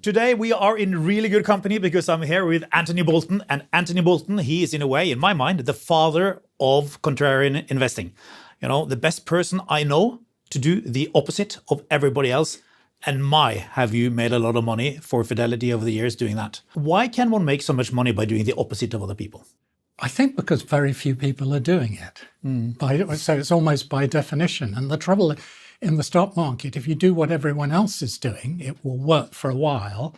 Today we are in really good company because I'm here with Anthony Bolton. And Anthony Bolton, he is in a way, in my mind, the father of contrarian investing. You know, the best person I know to do the opposite of everybody else. And have you made a lot of money for Fidelity over the years doing that? Why can one make so much money by doing the opposite of other people? I think because very few people are doing it. So it's almost by definition. And the trouble in the stock market, if you do what everyone else is doing, it will work for a while.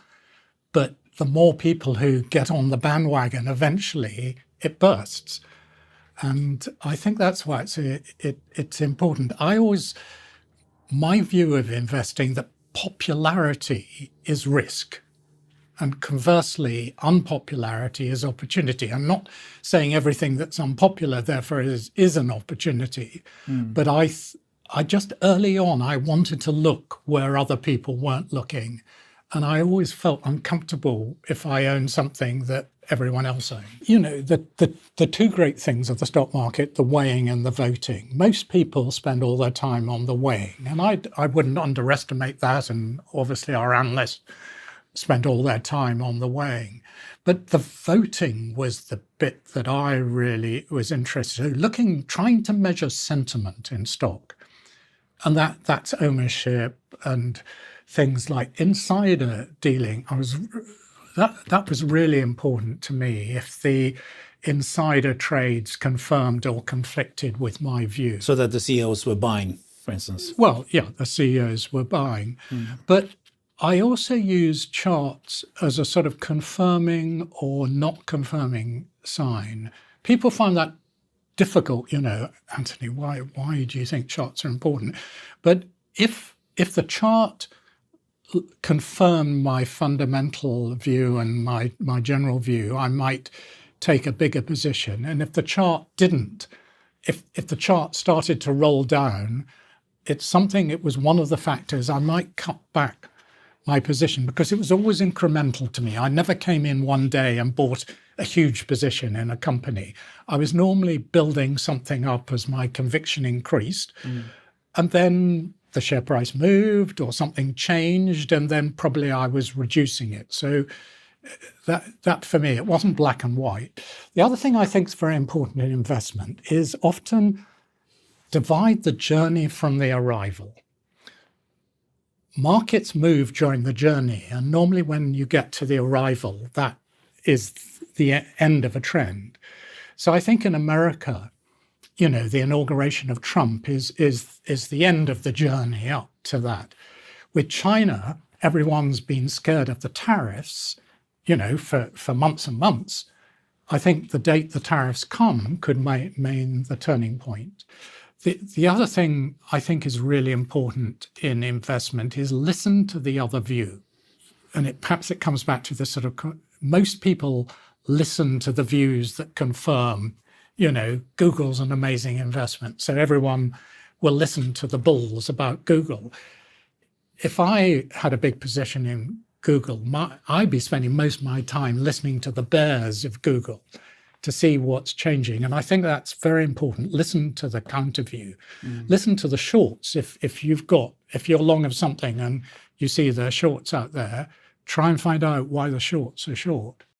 But the more people who get on the bandwagon, eventually it bursts. And I think that's why it's important. My view of investing, that popularity is risk. And conversely, unpopularity is opportunity. I'm not saying everything that's unpopular, therefore, is an opportunity. But I just early on, I wanted to look where other people weren't looking. And I always felt uncomfortable if I owned something that everyone else owned. You know, the two great things of the stock market, the weighing and the voting. Most people spend all their time on the weighing. And I wouldn't underestimate that. And obviously our analysts spent all their time on the weighing. But the voting was the bit that I really was interested in, trying to measure sentiment in stock. And that's ownership and things like insider dealing. That was really important to me. If the insider trades confirmed or conflicted with my view. So that the CEOs were buying, for instance. Well, yeah, the CEOs were buying. But I also use charts as a sort of confirming or not confirming sign. People find that difficult, you know, Anthony, why do you think charts are important? But if the chart confirmed my fundamental view and my general view, I might take a bigger position. And if the chart didn't, if the chart started to roll down, it was one of the factors I might cut back my position, because it was always incremental to me. I never came in one day and bought a huge position in a company. I was normally building something up as my conviction increased. And then the share price moved or something changed, and then probably I was reducing it. So that for me, it wasn't black and white. The other thing I think is very important in investment is often divide the journey from the arrival. Markets move during the journey, and normally when you get to the arrival, that is the end of a trend. So I think in America, you know, the inauguration of Trump is the end of the journey up to that. With China, everyone's been scared of the tariffs, you know, for months and months. I think the date the tariffs come could mean the turning point. The other thing I think is really important in investment is listen to the other view. And perhaps it comes back to this sort of, most people listen to the views that confirm, you know, Google's an amazing investment. So everyone will listen to the bulls about Google. If I had a big position in Google, I'd be spending most of my time listening to the bears of Google to see what's changing. And I think that's very important. Listen to the counter view. Listen to the shorts. If you're long of something and you see the shorts out there, try and find out why the shorts are short.